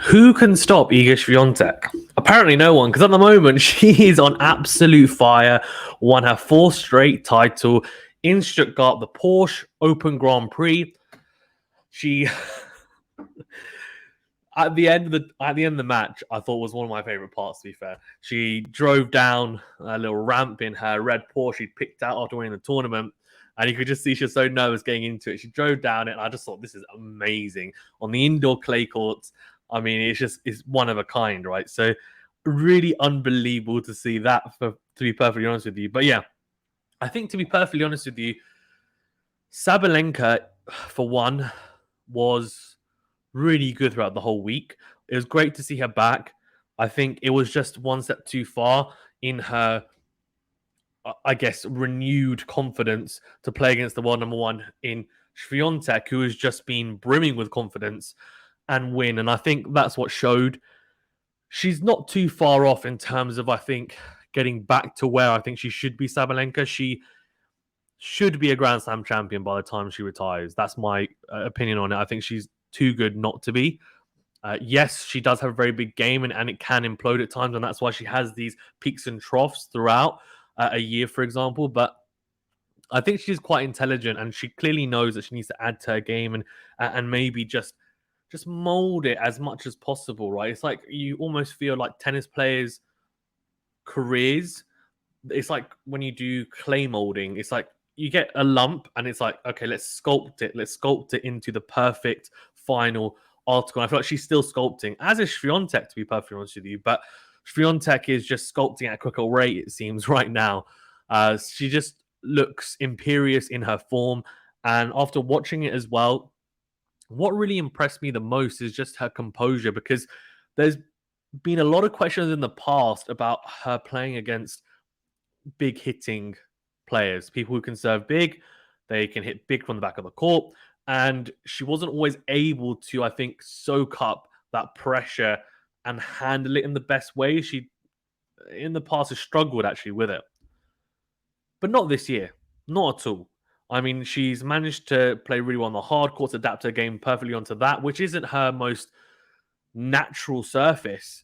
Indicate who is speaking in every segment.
Speaker 1: Who can stop Iga Swiatek? Apparently no one, because at the moment she is on absolute fire. Won her fourth straight title in Stuttgart, the Porsche Open Grand Prix. She at the end of the match, I thought was one of my favorite parts. To be fair, she drove down a little ramp in her red Porsche she'd picked out after winning the tournament, and you could just see she was so nervous getting into it. She drove down it, and I just thought this is amazing on the indoor clay courts. I mean, it's one of a kind, right? So really unbelievable to see that. To be perfectly honest with you, but yeah, I think to be perfectly honest with you, Sabalenka for one was really good throughout the whole week. It was great to see her back. I think it was just one step too far in her, I guess, renewed confidence to play against the world number one in Swiatek, who has just been brimming with confidence and win. And I think that's what showed. She's not too far off in terms of, I think, getting back to where I think she should be, Sabalenka. She should be a Grand Slam champion by the time she retires. That's my opinion on it. I think she's too good not to be. Yes, she does have a very big game and it can implode at times, and that's why she has these peaks and troughs throughout a year, for example. But I think she's quite intelligent, and she clearly knows that she needs to add to her game and maybe just mold it as much as possible, right? It's like you almost feel like tennis players' careers. It's like when you do clay molding. It's like you get a lump, and it's like, okay, let's sculpt it. Let's sculpt it into the perfect final article. And I feel like she's still sculpting, as is Swiatek, to be perfectly honest with you. But Swiatek is just sculpting at a quicker rate, it seems, right now. She just looks imperious in her form. And after watching it as well, what really impressed me the most is just her composure, because there's been a lot of questions in the past about her playing against big hitting players, people who can serve big, they can hit big from the back of the court. And she wasn't always able to, I think, soak up that pressure and handle it in the best way. She, in the past, has struggled actually with it. But not this year. Not at all. I mean, she's managed to play really well on the hard courts, adapt her game perfectly onto that, which isn't her most natural surface.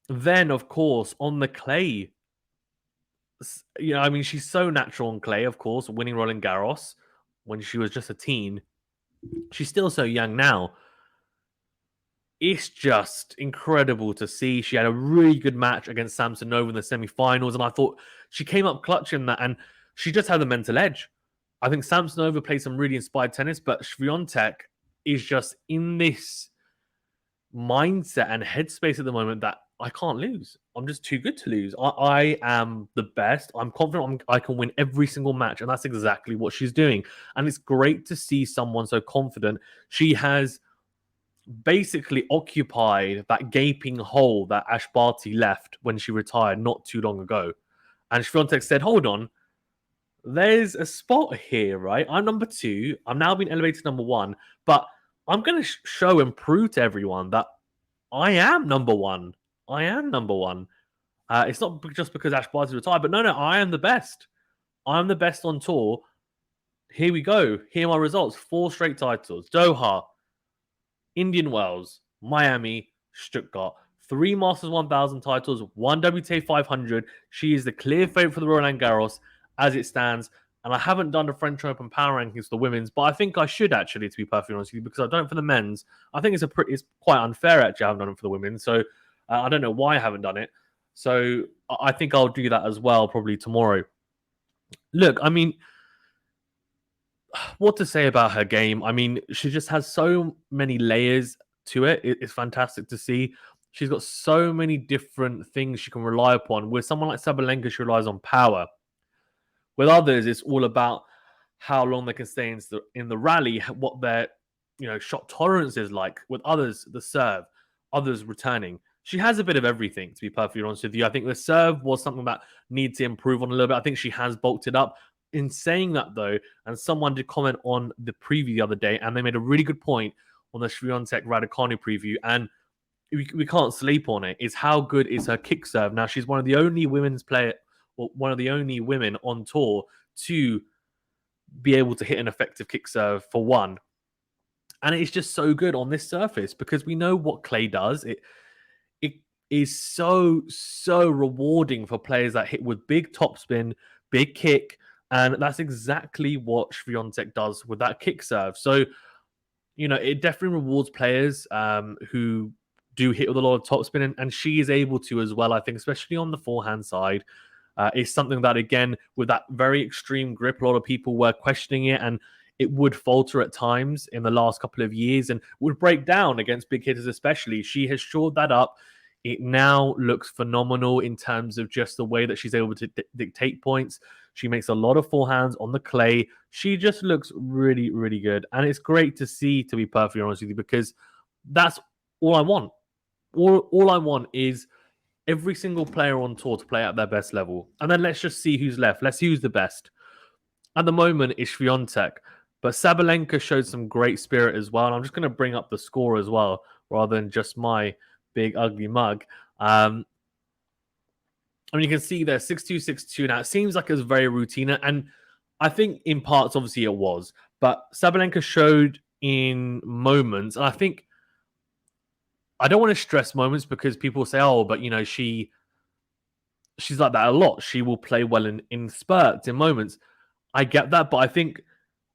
Speaker 1: Then, of course, on the clay, I mean, she's so natural on clay, of course, winning Roland Garros when she was just a teen. She's still so young now. It's just incredible to see. She had a really good match against Samsonova in the semi-finals, and I thought she came up clutch in that, and she just had the mental edge. I think Samsonova played some really inspired tennis, but Swiatek is just in this mindset and headspace at the moment that I can't lose. I'm just too good to lose. I am the best. I'm confident I can win every single match, and that's exactly what she's doing. And it's great to see someone so confident. She has basically occupied that gaping hole that Ash Barty left when she retired not too long ago. And Swiatek said, hold on, there's a spot here, right? I'm number 2. I'm now being elevated to number 1, but I'm going to show and prove to everyone that I am number 1. I am number 1. It's not just because Ash Barty retired, but no, I am the best. I'm the best on tour. Here we go. Here are my results. 4 straight titles. Doha, Indian Wells, Miami, Stuttgart. 3 Masters 1000 titles, 1 WTA 500. She is the clear favorite for the Roland Garros as it stands. And I haven't done the French Open power rankings for the women's, but I think I should actually, to be perfectly honest with you, because I've done it for the men's. I think it's quite unfair actually. I haven't done it for the women, so I don't know why I haven't done it. So I think I'll do that as well, probably tomorrow. Look, I mean, what to say about her game? I mean, she just has so many layers to it. It's fantastic to see. She's got so many different things she can rely upon. With someone like Sabalenka, she relies on power. With others, it's all about how long they can stay in the rally, what their shot tolerance is like. With others, the serve, others returning. She has a bit of everything, to be perfectly honest with you. I think the serve was something that needs to improve on a little bit. I think she has bulked it up. In saying that, though, and someone did comment on the preview the other day, and they made a really good point on the Swiatek Raducanu preview, and we can't sleep on it, is how good is her kick serve. Now, she's one of the only one of the only women on tour to be able to hit an effective kick serve for one. And it's just so good on this surface because we know what clay does. It is so rewarding for players that hit with big topspin, big kick, and that's exactly what Swiatek does with that kick serve. So it definitely rewards players who do hit with a lot of topspin, and she is able to as well. I think, especially on the forehand side, is something that, again, with that very extreme grip, a lot of people were questioning it, and it would falter at times in the last couple of years and would break down against big hitters, especially. She has shored that up. It now looks phenomenal in terms of just the way that she's able to dictate points. She makes a lot of forehands on the clay. She just looks really, really good. And it's great to see, to be perfectly honest with you, because that's all I want. All I want is every single player on tour to play at their best level. And then let's just see who's left. Let's see who's the best. At the moment, it's Swiatek. But Sabalenka showed some great spirit as well. And I'm just going to bring up the score as well, rather than just my big ugly mug. You can see there 6-2, 6-2. Now, it seems like it's very routine. And I think in parts, obviously, it was. But Sabalenka showed in moments. And I think I don't want to stress moments because people say, oh, but, she's like that a lot. She will play well in spurts, in moments. I get that. But I think,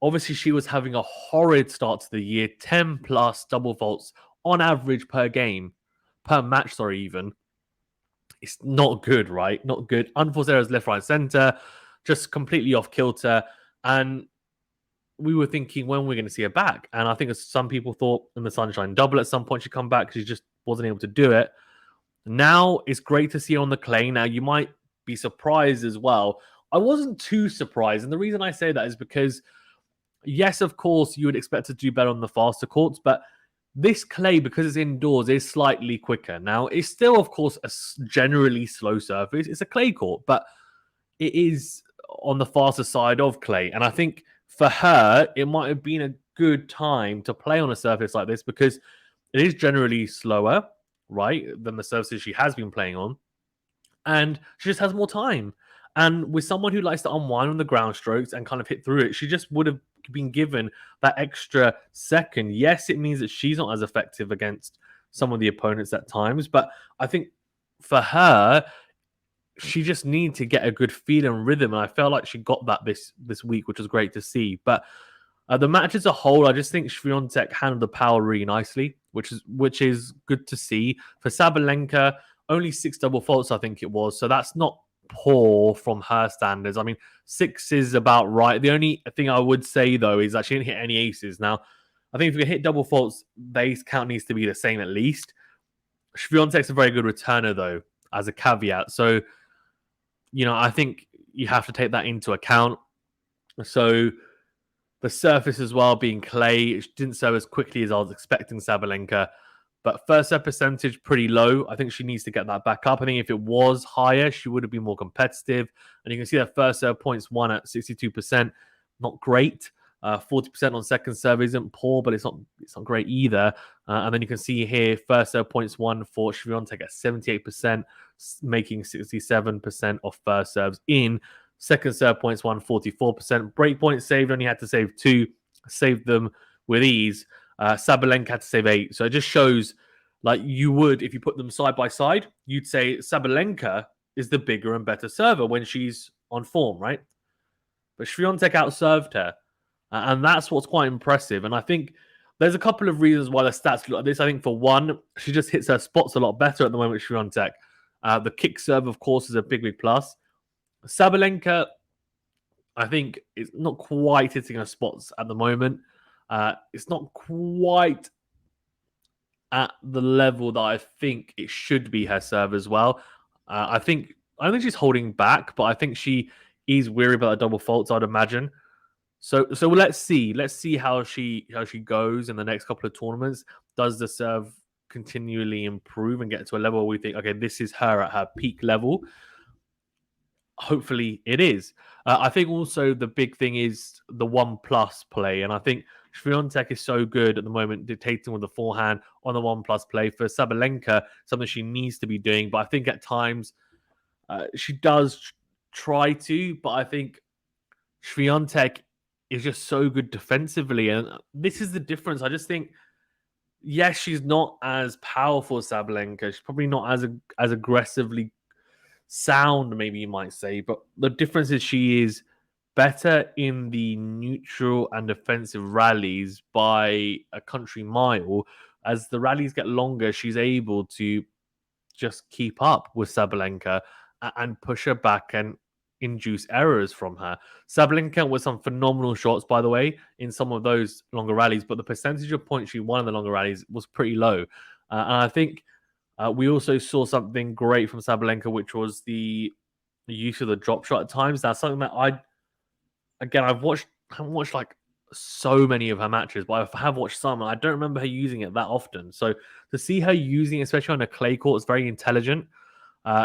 Speaker 1: obviously, she was having a horrid start to the year. 10 plus double faults on average per game. Per match, sorry, even. It's not good, right? Not good. Unforced errors left, right, center, just completely off kilter. And we were thinking, when we're going to see her back? And I think as some people thought in the Sunshine Double at some point she'd come back because she just wasn't able to do it. Now it's great to see her on the clay. Now you might be surprised as well. I wasn't too surprised. And the reason I say that is because, yes, of course, you would expect to do better on the faster courts, but this clay, because it's indoors, is slightly quicker. Now, it's still, of course, a generally slow surface. It's a clay court, but it is on the faster side of clay. And I think for her, it might have been a good time to play on a surface like this because it is generally slower, right, than the surfaces she has been playing on. And she just has more time. And with someone who likes to unwind on the ground strokes and kind of hit through it, she just would have been given that extra second. Yes, it means that she's not as effective against some of the opponents at times, but I think for her, she just needed to get a good feel and rhythm, and I felt like she got that this week, which was great to see. But the match as a whole, I just think Swiatek handled the power really nicely, which is good to see. For Sabalenka, only 6 double faults, I think it was, so that's not poor from her standards. I mean, 6 is about right. The only thing I would say, though, is that she didn't hit any aces. Now, I think if you hit double faults, the ace count needs to be the same at least. Swiatek's a very good returner, though, as a caveat. So, I think you have to take that into account. So, the surface as well being clay, it didn't serve as quickly as I was expecting Sabalenka. But first serve percentage, pretty low. I think she needs to get that back up. I think if it was higher, she would have been more competitive. And you can see that first serve points won at 62%. Not great. 40% on second serve isn't poor, but it's not great either. And then you can see here, first serve points won for Swiatek at 78%, making 67% of first serves in. Second serve points won 44%. Break points saved, only had to save 2. Saved them with ease. Sabalenka had to save 8. So it just shows, like you would, if you put them side by side, you'd say Sabalenka is the bigger and better server when she's on form, right? But Swiatek outserved her. And that's what's quite impressive. And I think there's a couple of reasons why the stats look like this. I think for one, she just hits her spots a lot better at the moment with Swiatek. The kick serve, of course, is a big plus. Sabalenka, I think, is not quite hitting her spots at the moment. It's not quite at the level that I think it should be her serve as well. I don't think she's holding back, but I think she is weary about the double faults, I'd imagine. So let's see. Let's see how she goes in the next couple of tournaments. Does the serve continually improve and get to a level where we think, okay, this is her at her peak level? Hopefully it is. I think also the big thing is the 1+ play. And I think Swiatek is so good at the moment, dictating with the forehand on the 1+ play. For Sabalenka, something she needs to be doing. But I think at times she does try to. But I think Swiatek is just so good defensively. And this is the difference. I just think, yes, she's not as powerful as Sabalenka. She's probably not as aggressively sound, maybe you might say. But the difference is she is better in the neutral and defensive rallies by a country mile. As the rallies get longer, she's able to just keep up with Sabalenka and push her back and induce errors from her. Sabalenka with some phenomenal shots, by the way, in some of those longer rallies, but the percentage of points she won in the longer rallies was pretty low. And I think we also saw something great from Sabalenka, which was the use of the drop shot at times. That's something that I haven't watched like so many of her matches, but I have watched some, and I don't remember her using it that often. So to see her using it, especially on a clay court, is very intelligent.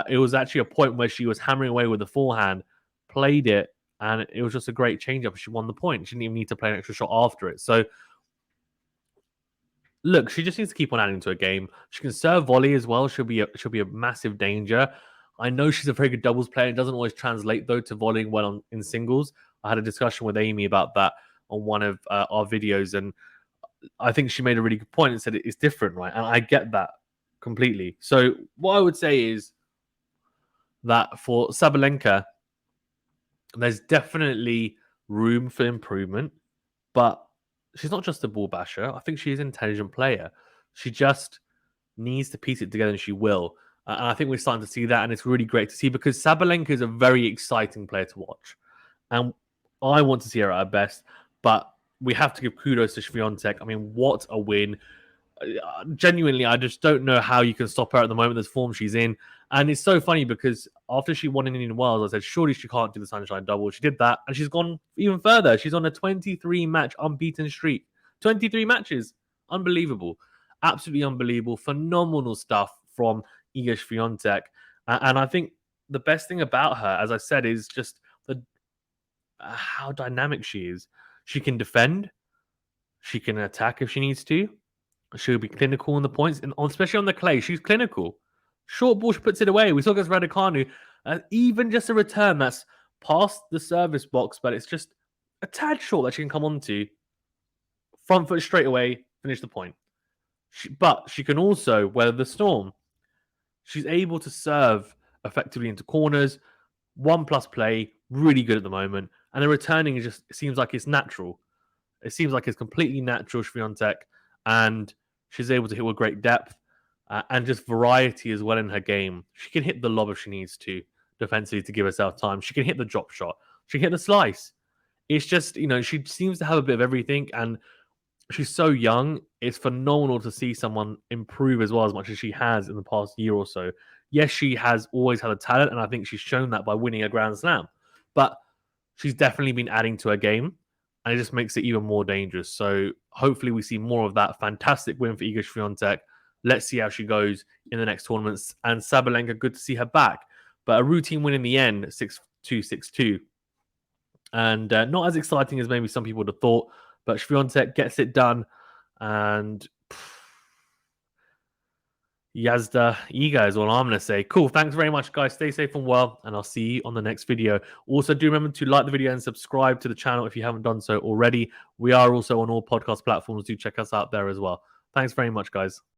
Speaker 1: It was actually a point where she was hammering away with the forehand, played it, and it was just a great change-up. She won the point. She didn't even need to play an extra shot after it. So, look, she just needs to keep on adding to her game. She can serve volley as well. She'll be a massive danger. I know she's a very good doubles player. It doesn't always translate, though, to volleying well in singles. I had a discussion with Amy about that on one of our videos, and I think she made a really good point and said it's different, right? And I get that completely. So what I would say is that for Sabalenka, there's definitely room for improvement, but she's not just a ball basher. I think she's an intelligent player. She just needs to piece it together, and she will. And I think we're starting to see that, and it's really great to see because Sabalenka is a very exciting player to watch. And I want to see her at her best, but we have to give kudos to Swiatek. I mean, what a win. Genuinely, I just don't know how you can stop her at the moment. This form she's in. And it's so funny because after she won in Indian Wells, I said, surely she can't do the Sunshine Double. She did that, and she's gone even further. She's on a 23-match unbeaten streak. 23 matches. Unbelievable. Absolutely unbelievable. Phenomenal stuff from Iga Swiatek. And I think the best thing about her, as I said, is just how dynamic she is. She can defend. She can attack if she needs to. She'll be clinical on the points, and especially on the clay, she's clinical. Short ball, she puts it away. We saw against Raducanu, even just a return that's past the service box, but it's just a tad short that she can come onto. Front foot straight away, finish the point. But she can also weather the storm. She's able to serve effectively into corners. 1+ play, really good at the moment. And the returning just seems like it's natural. It seems like it's completely natural, Swiatek. And she's able to hit with great depth and just variety as well in her game. She can hit the lob if she needs to, defensively, to give herself time. She can hit the drop shot. She can hit the slice. It's just, she seems to have a bit of everything. And she's so young. It's phenomenal to see someone improve as well as much as she has in the past year or so. Yes, she has always had a talent, and I think she's shown that by winning a Grand Slam. But she's definitely been adding to her game, and it just makes it even more dangerous. So hopefully we see more of that. Fantastic win for Iga Swiatek. Let's see how she goes in the next tournaments. And Sabalenka, good to see her back. But a routine win in the end, 6-2, 6-2. And not as exciting as maybe some people would have thought, but Swiatek gets it done. And Yazda Iga is all I'm going to say. Cool. Thanks very much, guys. Stay safe and well, and I'll see you on the next video. Also, do remember to like the video and subscribe to the channel if you haven't done so already. We are also on all podcast platforms. Do check us out there as well. Thanks very much, guys.